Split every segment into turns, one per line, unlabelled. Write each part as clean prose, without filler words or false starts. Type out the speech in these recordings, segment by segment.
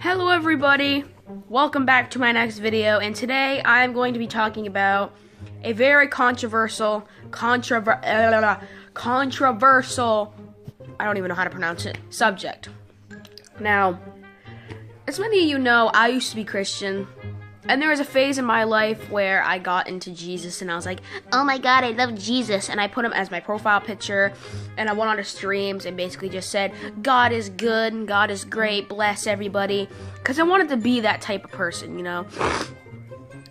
Hello everybody, welcome back to my next video, and today I am going to be talking about a very controversial, I don't even know how to pronounce it, subject. Now, as many of you know, I used to be Christian, and there was a phase in my life where I got into Jesus, and I was like, oh my god, I love Jesus, and I put him as my profile picture, and I went on to streams and basically just said, God is good, and God is great, bless everybody, because I wanted to be that type of person, you know?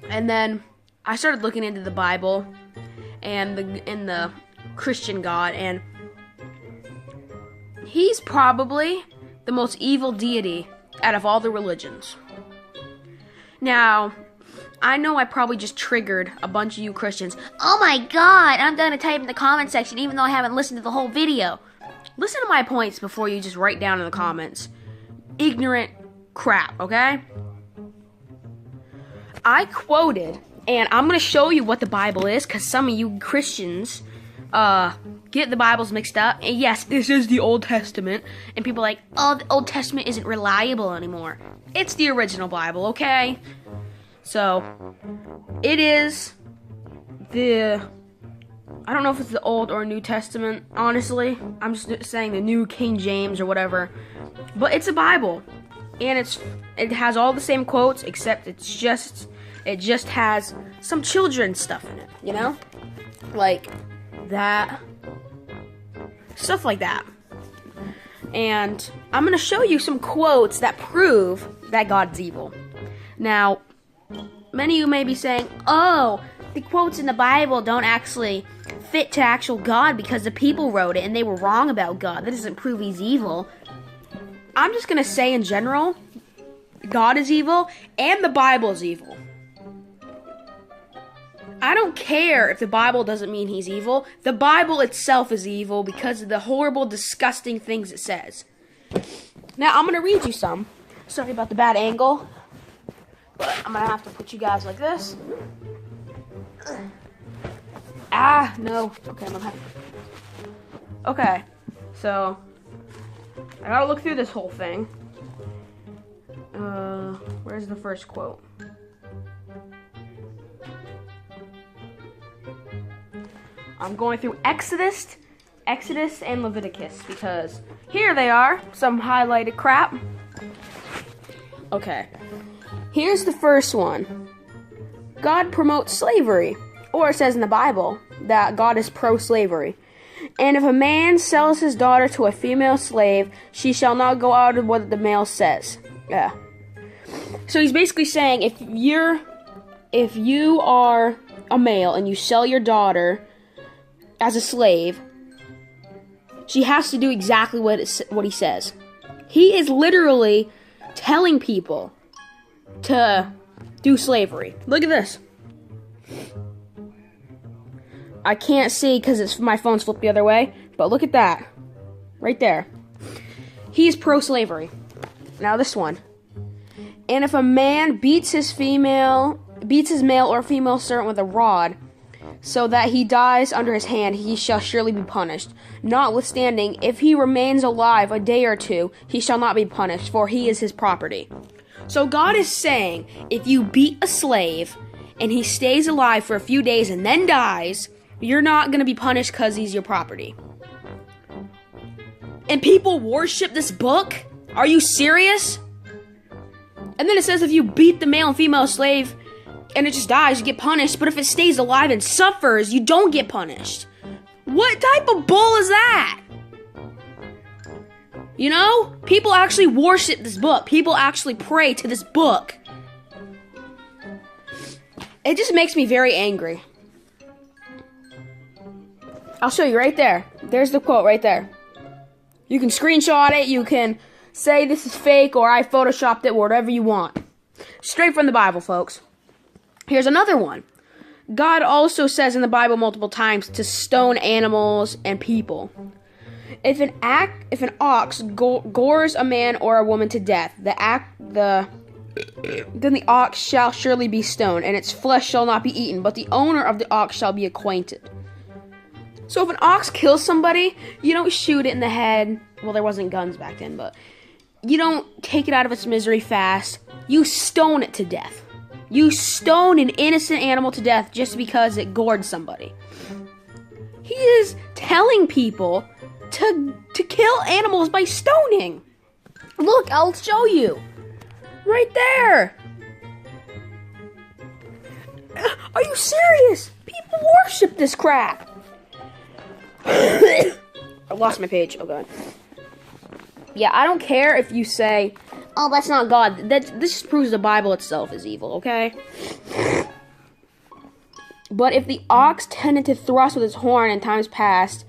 And then I started looking into the Bible, and the Christian God, and he's probably the most evil deity out of all the religions. Now, I know I probably just triggered a bunch of you Christians. Oh my god, I'm going to type in the comment section even though I haven't listened to the whole video. Listen to my points before you just write down in the comments. Ignorant crap, okay? I quoted, and I'm going to show you what the Bible is, because some of you Christians get the Bibles mixed up. And yes, this is the Old Testament. And people are like, oh, the Old Testament isn't reliable anymore. It's the original Bible, okay? So, it is I don't know if it's the Old or New Testament, honestly. I'm just saying the New King James or whatever. But it's a Bible. And it has all the same quotes, except it just has some children's stuff in it, you know? Like that. Stuff like that. And I'm going to show you some quotes that prove that God's evil. Now, many of you may be saying, oh, the quotes in the Bible don't actually fit to actual God because the people wrote it and they were wrong about God. That doesn't prove he's evil. I'm just going to say in general, God is evil and the Bible is evil. I don't care if the Bible doesn't mean he's evil. The Bible itself is evil because of the horrible, disgusting things it says. Now, I'm going to read you some. Sorry about the bad angle, but I'm going to have to put you guys like this. No. Okay, I'm happy. Okay, so I got to look through this whole thing. Where's the first quote? I'm going through Exodus and Leviticus because here they are, some highlighted crap. Okay, here's the first one. God promotes slavery, or it says in the Bible that God is pro-slavery. And if a man sells his daughter to a female slave, she shall not go out of what the male says. Yeah. So he's basically saying if you are a male and you sell your daughter as a slave, she has to do exactly what he says. He is literally telling people to do slavery. Look at this. I can't see because my phone's flipped the other way, but look at that. Right there. He's pro-slavery. Now this one. And if a man beats his male or female servant with a rod, so that he dies under his hand, he shall surely be punished. Notwithstanding, if he remains alive a day or two, he shall not be punished, for he is his property. So God is saying, if you beat a slave, and he stays alive for a few days and then dies, you're not going to be punished because he's your property. And people worship this book? Are you serious? And then it says if you beat the male and female slave, and it just dies, you get punished. But if it stays alive and suffers, you don't get punished. What type of bull is that? You know? People actually worship this book. People actually pray to this book. It just makes me very angry. I'll show you right there. There's the quote right there. You can screenshot it. You can say this is fake or I photoshopped it, whatever you want. Straight from the Bible, folks. Here's another one. God also says in the Bible multiple times to stone animals and people. If an ox gores a man or a woman to death, then the ox shall surely be stoned, and its flesh shall not be eaten, but the owner of the ox shall be acquainted. So if an ox kills somebody, you don't shoot it in the head. Well, there wasn't guns back then, but you don't take it out of its misery fast. You stone it to death. You stone an innocent animal to death just because it gored somebody. He is telling people to kill animals by stoning. Look, I'll show you. Right there. Are you serious? People worship this crap. I lost my page. Oh, God. Yeah, I don't care if you say, oh, that's not God. This just proves the Bible itself is evil, okay? But if the ox tended to thrust with its horn in times past,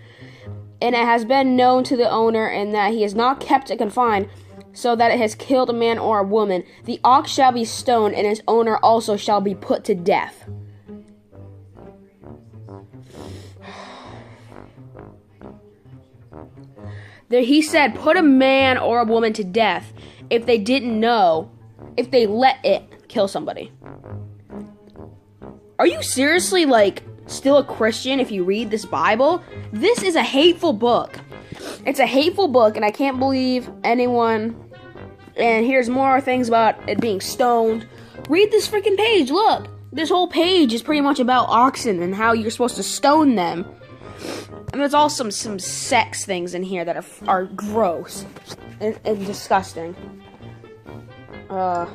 and it has been known to the owner, and that he has not kept it confined, so that it has killed a man or a woman, the ox shall be stoned, and its owner also shall be put to death. There he said, put a man or a woman to death if they didn't know, if they let it kill somebody. Are you seriously, like, still a Christian if you read this Bible? This is a hateful book. It's a hateful book, and I can't believe anyone... And here's more things about it being stoned. Read this freaking page, look. This whole page is pretty much about oxen and how you're supposed to stone them. And there's also some sex things in here that are gross and disgusting. Okay,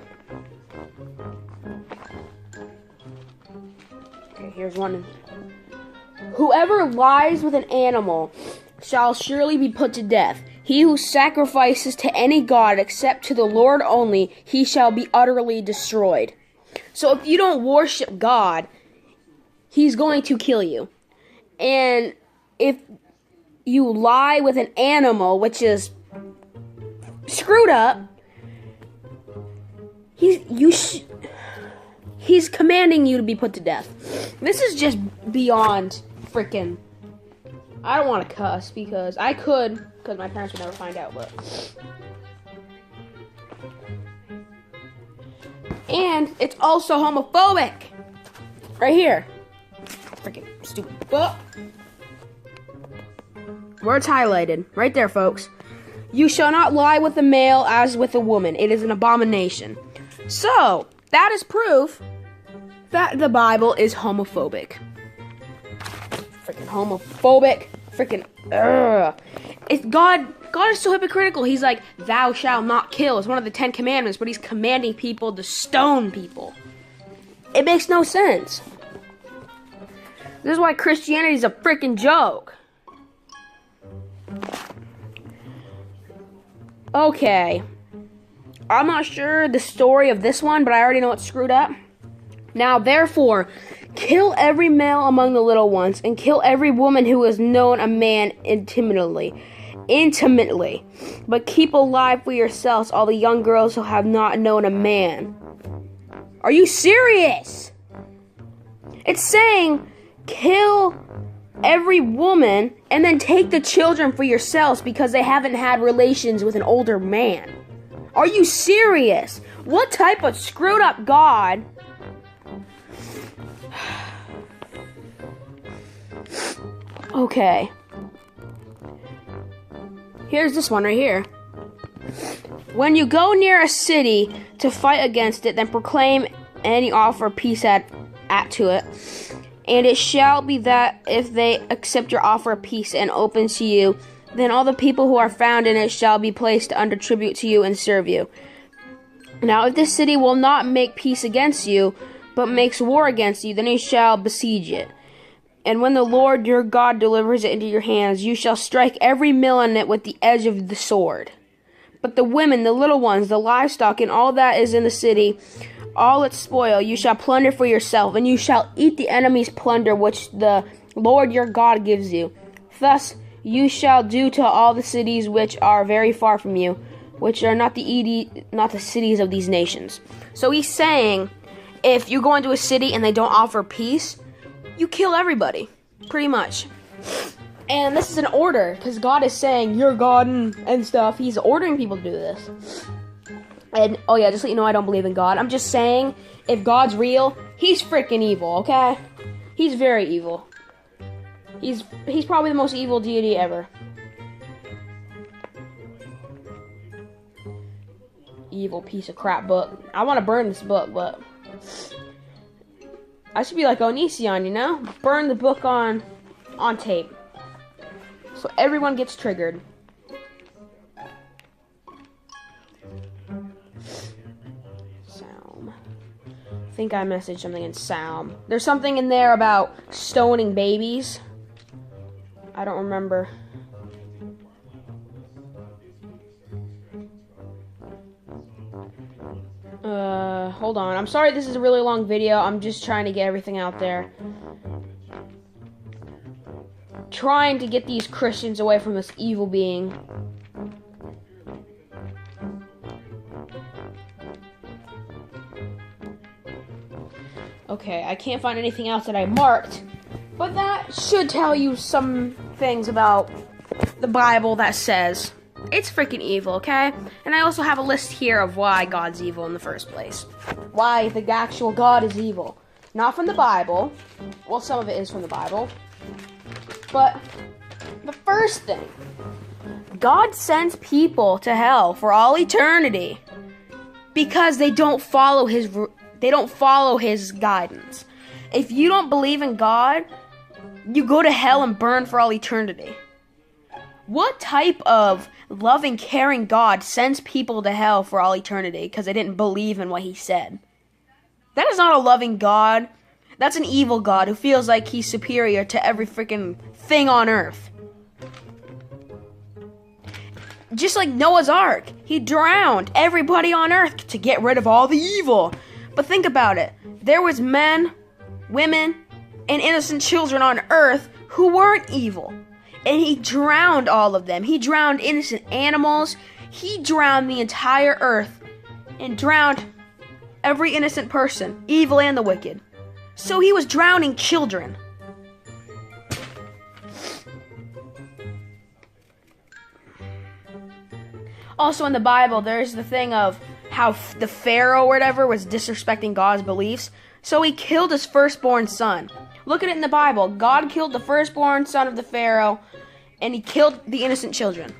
here's one. Whoever lies with an animal shall surely be put to death. He who sacrifices to any god except to the Lord only, he shall be utterly destroyed. So if you don't worship God, he's going to kill you. And if you lie with an animal, which is screwed up, he's commanding you to be put to death. This is just beyond freaking... I don't want to cuss because I could, because my parents would never find out, but... And it's also homophobic. Right here. Freaking stupid book. Where it's highlighted. Right there, folks. You shall not lie with a male as with a woman. It is an abomination. So, that is proof that the Bible is homophobic. Freaking homophobic. Freaking, God is so hypocritical. He's like, thou shalt not kill. It's one of the 10 commandments, but he's commanding people to stone people. It makes no sense. This is why Christianity is a freaking joke. Okay. I'm not sure the story of this one, but I already know it's screwed up. Now, therefore, kill every male among the little ones, and kill every woman who has known a man intimately. But keep alive for yourselves all the young girls who have not known a man. Are you serious? It's saying, kill every woman, and then take the children for yourselves because they haven't had relations with an older man. Are you serious? What type of screwed up God... Okay. Here's this one right here. When you go near a city to fight against it, then proclaim and offer peace to it. And it shall be that if they accept your offer of peace and open to you, then all the people who are found in it shall be placed under tribute to you and serve you. Now, if this city will not make peace against you, but makes war against you, then you shall besiege it. And when the Lord your God delivers it into your hands, you shall strike every male in it with the edge of the sword. But the women, the little ones, the livestock, and all that is in the city, all its spoil, you shall plunder for yourself, and you shall eat the enemy's plunder which the Lord your God gives you. Thus you shall do to all the cities which are very far from you, which are not the cities of these nations. So he's saying, if you go into a city and they don't offer peace, you kill everybody, pretty much. And this is an order, because God is saying, you're God and stuff. He's ordering people to do this. And, oh yeah, just let you know I don't believe in God. I'm just saying, if God's real, he's freaking evil, okay? He's very evil. He's probably the most evil deity ever. evil piece of crap book. I want to burn this book, but I should be like Onision, you know? Burn the book on tape. So everyone gets triggered. Psalm. I think I messaged something in Psalm. There's something in there about stoning babies. I don't remember. Hold on. I'm sorry this is a really long video. I'm just trying to get everything out there. Trying to get these Christians away from this evil being. Okay, I can't find anything else that I marked, but that should tell you some things about the Bible that says it's freaking evil, okay? And I also have a list here of why God's evil in the first place. Why the actual God is evil. Not from the Bible. Well, some of it is from the Bible. But the first thing, God sends people to hell for all eternity because they don't follow his guidance. If you don't believe in God, you go to hell and burn for all eternity. What type of loving, caring God sends people to hell for all eternity because they didn't believe in what he said? That is not a loving God. That's an evil God who feels like he's superior to every freaking thing on earth. Just like Noah's Ark, he drowned everybody on earth to get rid of all the evil. But think about it. There was men, women, and innocent children on earth who weren't evil. And he drowned all of them. He drowned innocent animals. He drowned the entire earth. And drowned every innocent person, evil and the wicked. So he was drowning children. Also in the Bible, there's the thing of how the Pharaoh or whatever was disrespecting God's beliefs. So he killed his firstborn son. Look at it in the Bible. God killed the firstborn son of the Pharaoh, and he killed the innocent children.